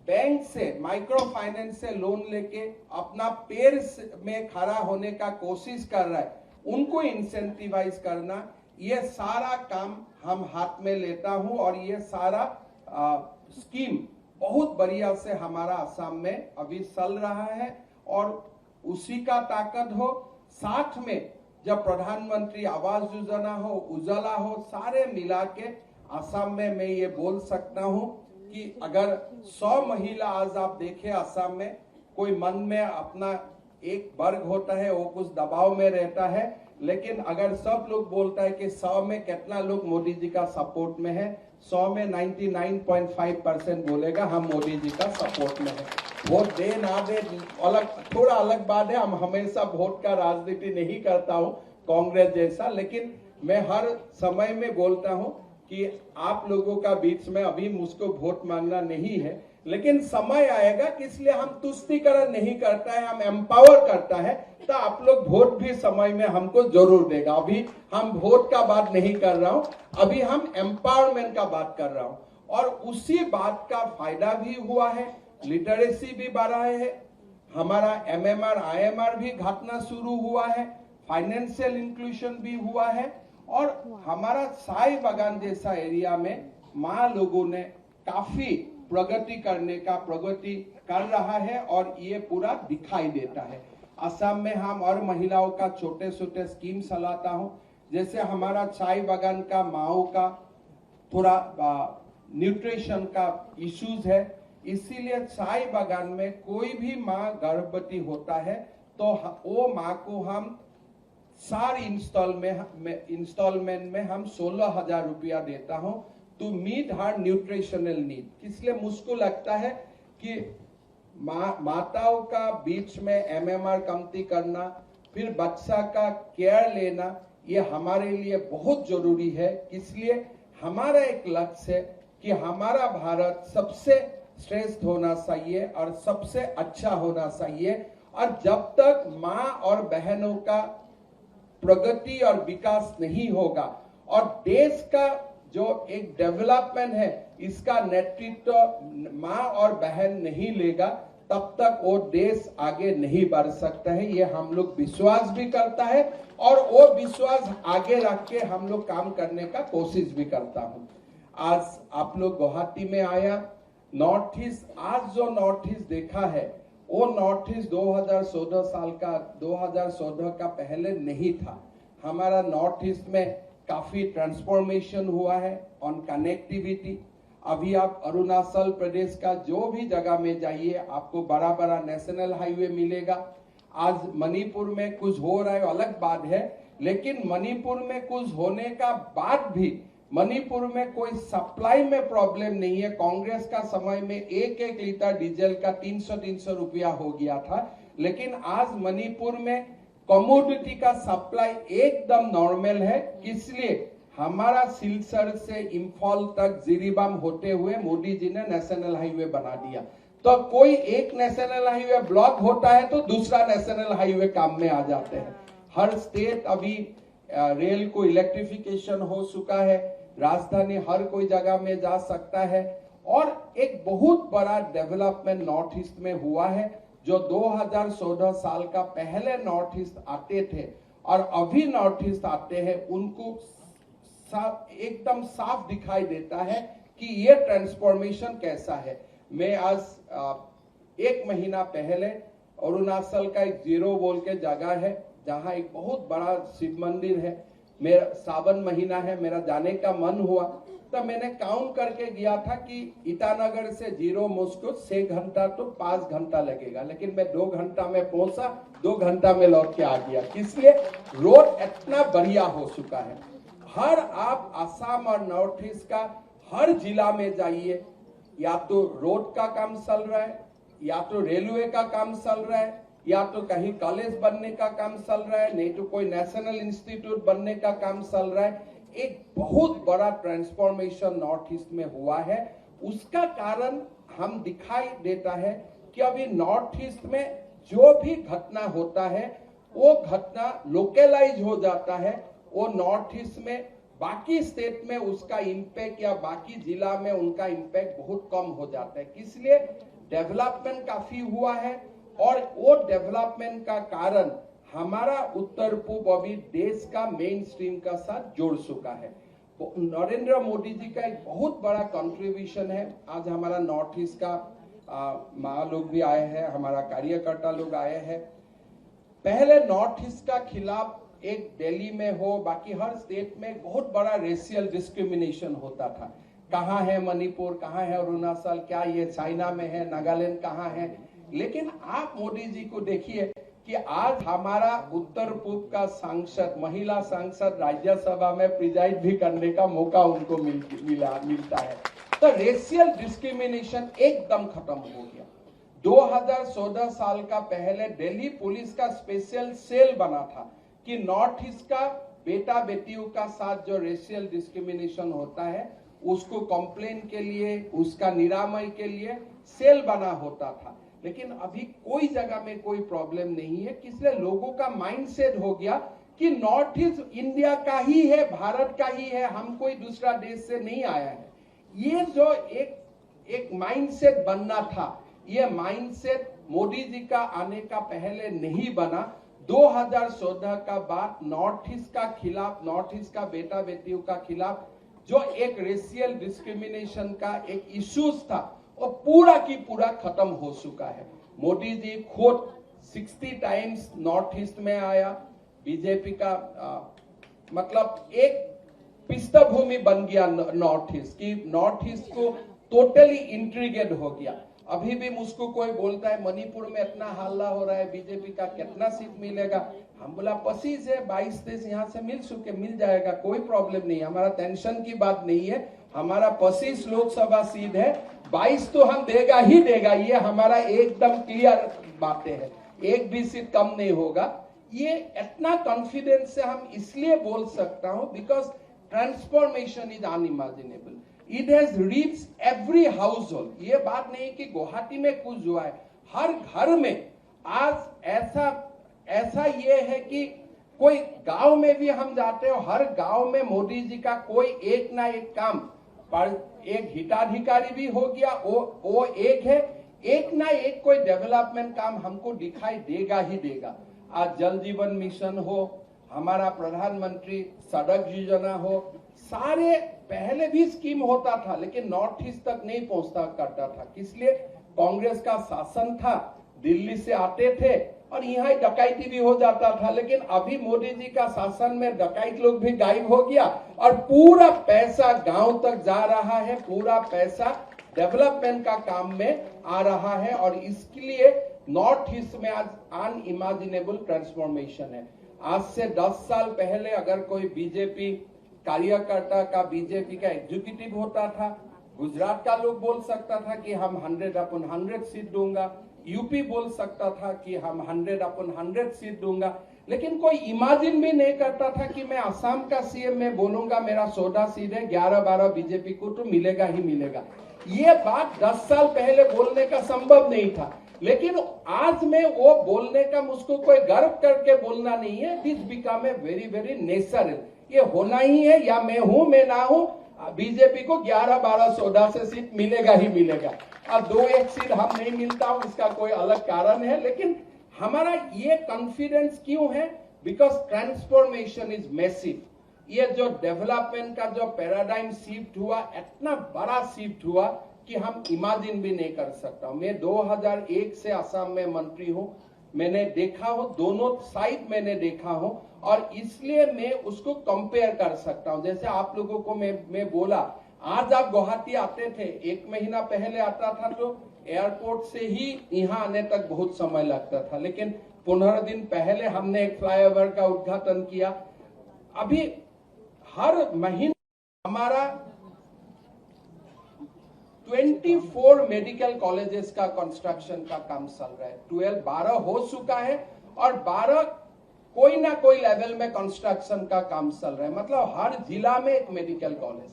बैंक से माइक्रो फाइनेंस से लोन लेके अपना पैर में खड़ा होने का कोशिश कर रहा है, उनको इंसेंटिवाइज करना, ये सारा काम हम हाथ में लेता हूं। और ये सारा स्कीम बहुत बढ़िया से हमारा असम में अभी चल रहा है, और उसी का ताकत हो। साथ में जब प्रधानमंत्री आवास योजना हो, उजाला हो, सारे मिला के असम में मैं ये बोल सकता हूं कि अगर 100 महिला आज आप देखें असम में, कोई मन में अपना एक वर्ग होता है, वो कुछ दबाव में रहता है, लेकिन अगर सब लोग बोलता है कि 100 में कितना लोग मोदी जी का सपोर्ट में है, 100 में 99.5% बोलेगा हम मोदी जी का सपोर्ट में है। वोट दे ना दे थोड़ा अलग बात है, हम हमेशा वोट का राजनीति नहीं करता हूं कांग्रेस जैसा, लेकिन मैं हर समय में बोलता हूं कि आप लोगों का बीच में अभी मुझको वोट मांगना नहीं है, लेकिन समय आएगा कि इसलिए हम तुष्टीकरण नहीं करता है, हम एम्पावर करता है, तो आप लोग वोट भी समय में हमको जरूर देगा। अभी हम वोट का बात नहीं कर रहा हूं, अभी हम एम्पावरमेंट का बात कर रहा हूं, और उसी बात का फायदा भी हुआ है। लिटरेसी भी बढ़ा है, हमारा MMR IMR भी घटना शुरू हुआ है, फाइनेंशियल इंक्लूजन भी हुआ है, और हमारा चाय बागान जैसा एरिया में माँ लोगों ने काफी प्रगति कर रहा है, और ये पूरा दिखाई देता है। असम में हम और महिलाओं का छोटे छोटे स्कीम चलाता हूं, जैसे हमारा चाय बागान का माओ का थोड़ा न्यूट्रिशन का इश्यूज है, इसीलिए चाय बागान में कोई भी माँ गर्भवती होता है तो वो माँ को हम 4 इंस्टॉलमेंट में हम 16,000 रुपया देता हूं to meet her nutritional need. इसलिए मुझको लगता है कि माताओं का बीच में MMR कमती करना, फिर बच्चा का केयर लेना, ये हमारे लिए बहुत जरूरी है। इसलिए हमारा एक लक्ष्य है कि हमारा भारत सबसे श्रेष्ठ होना चाहिए और सबसे अच्छा होना चाहिए, और जब तक मां और बहनों का प्रगति और विकास नहीं होगा और देश का जो एक डेवलपमेंट है इसका नेतृत्व मां और बहन नहीं लेगा, तब तक वो देश आगे नहीं बढ़ सकता है। ये हम लोग विश्वास भी करता है और वो विश्वास आगे रख के हम लोग काम करने का कोशिश भी करता हूं। आज आप लोग गुवाहाटी में आया, नॉर्थ ईस्ट, आज जो नॉर्थ ईस्ट देखा है वो नॉर्थ ईस्ट 2014 का पहले नहीं था। हमारा नॉर्थ ईस्ट में काफी ट्रांसफॉर्मेशन हुआ है ऑन कनेक्टिविटी। अभी आप अरुणाचल प्रदेश का जो भी जगह में जाइए आपको बड़ा बड़ा नेशनल हाईवे मिलेगा। आज मणिपुर में कुछ हो रहा है अलग बात है, लेकिन मणिपुर में कुछ होने का बाद भी मणिपुर में कोई सप्लाई में प्रॉब्लम नहीं है। कांग्रेस का समय में एक लीटर डीजल का 300 रुपया हो गया था, लेकिन आज मणिपुर में कमोडिटी का सप्लाई एकदम नॉर्मल है। इसलिए हमारा सिलचर से इंफॉल तक जिरीबाम होते हुए मोदी जी ने नेशनल हाईवे बना दिया। तो कोई एक नेशनल हाईवे ब्लॉक होता है तो दूसरा नेशनल हाईवे काम में आ जाते हैं। हर स्टेट अभी रेल को इलेक्ट्रिफिकेशन हो चुका है, राजधानी हर कोई जगह में जा सकता है और एक बहुत बड़ा डेवलपमेंट नॉर्थ ईस्ट में हुआ है। जो 2014 साल का पहले नॉर्थ ईस्ट आते थे और अभी नॉर्थ ईस्ट आते हैं, उनको एकदम साफ दिखाई देता है कि ये ट्रांसफॉर्मेशन कैसा है। मैं आज 1 महीना पहले अरुणाचल का एक जीरो बोल के जगह है जहां एक बहुत बड़ा शिव मंदिर है। मेरा सावन महीना है, मेरा जाने का मन हुआ तो मैंने काउंट करके गया था कि ईटानगर से जीरो मुझको 6 घंटा तो 5 घंटा लगेगा, लेकिन मैं 2 घंटा में पहुंचा, 2 घंटा में लौट के आ गया। इसलिए रोड इतना बढ़िया हो चुका है। हर आप असम और नॉर्थ ईस्ट का हर जिला में जाइए, या तो रोड का काम चल रहा है, या तो रेलवे का काम चल रहा है, या तो कहीं कॉलेज बनने का काम चल रहा है, नहीं तो कोई नेशनल इंस्टीट्यूट बनने का काम चल रहा है। एक बहुत बड़ा ट्रांसफॉर्मेशन नॉर्थ ईस्ट में हुआ है। उसका कारण हम दिखाई देता है कि अभी नॉर्थ ईस्ट में जो भी घटना होता है वो घटना लोकलाइज हो जाता है। वो नॉर्थ ईस्ट में बाकी स्टेट में उसका इंपैक्ट या बाकी जिला में उनका इंपैक्ट बहुत कम हो जाता है। इसलिए डेवलपमेंट काफी हुआ है और वो डेवलपमेंट का कारण हमारा उत्तर पूर्व अभी देश का मेन स्ट्रीम का साथ जोड़ चुका है। नरेंद्र मोदी जी का एक बहुत बड़ा कंट्रीब्यूशन है। आज हमारा नॉर्थ ईस्ट का माँ लोग भी आए हैं, हमारा कार्यकर्ता लोग आए हैं। पहले नॉर्थ ईस्ट का खिलाफ एक दिल्ली में हो, बाकी हर स्टेट में बहुत बड़ा रेशियल डिस्क्रिमिनेशन होता था। कहाँ है मणिपुर, कहाँ है अरुणाचल, क्या ये चाइना में है, नागालैंड कहाँ है। लेकिन आप मोदी जी को देखिए कि आज हमारा उत्तर पूर्व का सांसद, महिला सांसद राज्यसभा में प्रिजाइड भी करने का मौका उनको मिलता है। तो रेशियल डिस्क्रिमिनेशन एकदम खत्म हो गया। 2014 साल का पहले दिल्ली पुलिस का स्पेशल सेल बना था कि नॉर्थ ईस्ट का बेटा बेटियों का साथ जो रेशियल डिस्क्रिमिनेशन होता है उसको कंप्लेन के लिए, उसका निरामय के लिए सेल बना होता था। लेकिन अभी कोई जगह में कोई प्रॉब्लम नहीं है, इसलिए लोगों का माइंडसेट हो गया कि नॉर्थ ईस्ट इंडिया का ही है, भारत का ही है, हम कोई दूसरा देश से नहीं आया है। ये जो एक माइंडसेट बनना था, ये माइंडसेट मोदी जी का आने का पहले नहीं बना। 2014 का बाद नॉर्थ ईस्ट का खिलाफ, नॉर्थ ईस्ट का बेटा बेटियों का खिलाफ जो एक रेशियल डिस्क्रिमिनेशन का एक इश्यूज था वो पूरा की पूरा खत्म हो चुका है। मोदी जी खुद 60 टाइम्स नॉर्थ ईस्ट में आया। बीजेपी का मतलब एक पृष्ठभूमि बन गया नॉर्थ ईस्ट की, नॉर्थ ईस्ट को टोटली इंट्रीगेट हो गया। अभी भी मुझको कोई बोलता है मणिपुर में इतना हल्ला हो रहा है, बीजेपी का कितना सीट मिलेगा, हम बोला 25 है, 22 देश यहाँ से मिल जाएगा, कोई प्रॉब्लम नहीं। हमारा टेंशन की बात नहीं है, हमारा 25 लोकसभा सीट है, 22 तो हम देगा ही देगा, ये हमारा एकदम क्लियर बातें है, एक भी सीट कम नहीं होगा। ये इतना कॉन्फिडेंस से हम इसलिए बोल सकता हूं because transformation is unimaginable, it has reached every house hold. ये बात नहीं कि गुवाहाटी में कुछ हुआ है, हर घर में आज ऐसा ये है कि कोई गांव में भी हम जाते हो, हर गांव में मोदी जी का कोई एक ना एक काम, पर एक हिताधिकारी भी हो गया, वो एक है, एक ना एक कोई डेवलपमेंट काम हमको दिखाई देगा ही देगा। आज जल जीवन मिशन हो, हमारा प्रधानमंत्री सड़क योजना हो, सारे पहले भी स्कीम होता था लेकिन नॉर्थ ईस्ट तक नहीं पहुंचता करता था। इसलिए कांग्रेस का शासन था, दिल्ली से आते थे और यहाँ डकैती भी हो जाता था, लेकिन अभी मोदी जी का शासन में डकैत लोग भी गायब हो गया और पूरा पैसा गांव तक जा रहा है, पूरा पैसा डेवलपमेंट का काम में आ रहा है और इसके लिए नॉर्थ ईस्ट में आज अनइमेजिनेबल ट्रांसफॉर्मेशन है। आज से 10 साल पहले अगर कोई बीजेपी कार्यकर्ता का बीजेपी का एग्जीक्यूटिव होता था, गुजरात का लोग बोल सकता था कि हम 100/100 सीट दूंगा, यूपी बोल सकता था कि हम 100/100 सीट दूंगा, लेकिन कोई इमेजिन भी नहीं करता था कि मैं असम का सीएम में बोलूंगा मेरा 14 सीट है, 11-12 बीजेपी को तो मिलेगा ही मिलेगा। ये बात 10 साल पहले बोलने का संभव नहीं था, लेकिन आज में वो बोलने का मुझको कोई गर्व करके बोलना नहीं है। This become a very very natural, ये होना ही है, या मैं हूं मैं ना हूं, बीजेपी को 11-12-14 से सीट मिलेगा ही मिलेगा। अब 2-1 सीट हम नहीं मिलता हूं, इसका कोई अलग कारण है, लेकिन हमारा ये कॉन्फिडेंस क्यों है? Because transformation is massive. ये जो डेवलपमेंट का जो पैराडाइम शिफ्ट हुआ, इतना बड़ा शिफ्ट हुआ कि हम इमेजिन भी नहीं कर सकता। मैं 2001 से असम में मंत्री हूं, मैंने देखा हो, दोनों साइड मैंने देखा हो और इसलिए मैं उसको कंपेयर कर सकता हूं। जैसे आप लोगों को मैं बोला, आज आप गुवाहाटी आते थे, 1 महीना पहले आता था तो एयरपोर्ट से ही यहाँ आने तक बहुत समय लगता था, लेकिन 15 दिन पहले हमने एक फ्लाईओवर का उद्घाटन किया। अभी हर महीने हमारा 24 मेडिकल कॉलेजेस का कंस्ट्रक्शन का काम चल रहा है। 12 हो चुका है और 12 कोई ना कोई लेवल में कंस्ट्रक्शन का काम चल रहा है, मतलब हर जिला में एक मेडिकल कॉलेज।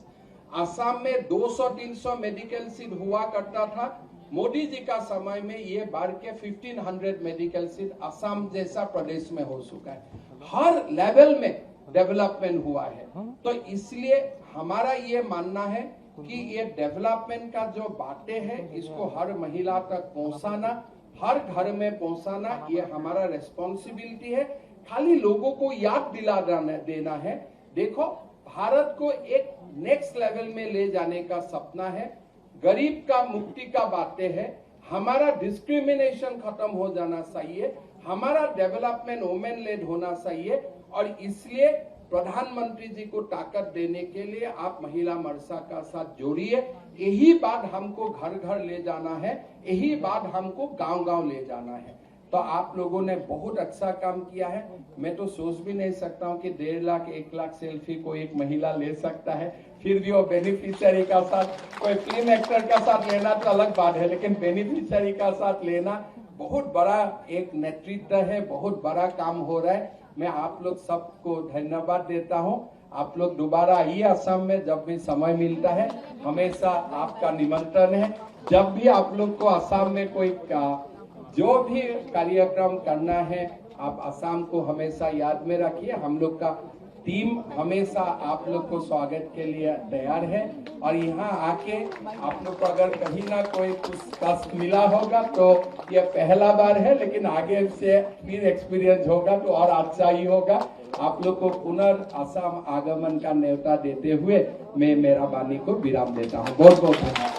असम में 200-300 मेडिकल सीट हुआ करता था, मोदी जी का समय में ये बढ़ के 1500 मेडिकल सीट असम जैसा प्रदेश में हो चुका है। हर लेवल में डेवलपमेंट हुआ है, तो इसलिए हमारा ये मानना है कि ये डेवलपमेंट का जो बातें हैं इसको हर महिला तक पहुंचाना, हर घर में पहुंचाना, ये हमारा रेस्पॉन्सिबिलिटी है। खाली लोगों को याद दिला देना है, देखो भारत को एक नेक्स्ट लेवल में ले जाने का सपना है, गरीब का मुक्ति का बातें है, हमारा डिस्क्रिमिनेशन खत्म हो जाना चाहिए, हमारा डेवलपमेंट वुमेन लेड होना चाहिए और इसलिए प्रधानमंत्री जी को ताकत देने के लिए आप महिला मोर्चा का साथ जोड़िए। यही बात हमको घर घर ले जाना है, यही बात हमको गांव गांव ले जाना है। तो आप लोगों ने बहुत अच्छा काम किया है। मैं तो सोच भी नहीं सकता हूँ कि 1.5 लाख 1 लाख सेल्फी को एक महिला ले सकता है, फिर भी वो बेनिफिशियरी का साथ, कोई फिल्म एक्टर का साथ लेना तो अलग बात है, लेकिन बेनिफिशियरी का साथ लेना बहुत बड़ा एक नेतृत्व है, बहुत बड़ा काम हो रहा है। मैं आप लोग सबको धन्यवाद देता हूं। आप लोग दोबारा आइए असम में, जब भी समय मिलता है, हमेशा आपका निमंत्रण है। जब भी आप लोग को असम में कोई जो भी कार्यक्रम करना है, आप असम को हमेशा याद में रखिए। हम लोग का टीम हमेशा आप लोग को स्वागत के लिए तैयार है और यहाँ आके आप लोग को अगर कहीं ना कोई कुछ कष्ट मिला होगा तो ये पहला बार है, लेकिन आगे से फिर एक्सपीरियंस होगा तो और अच्छा ही होगा। आप लोग को पुनः असम आगमन का न्योता देते हुए मैं मेरा वाणी को विराम देता हूँ। बहुत बहुत धन्यवाद।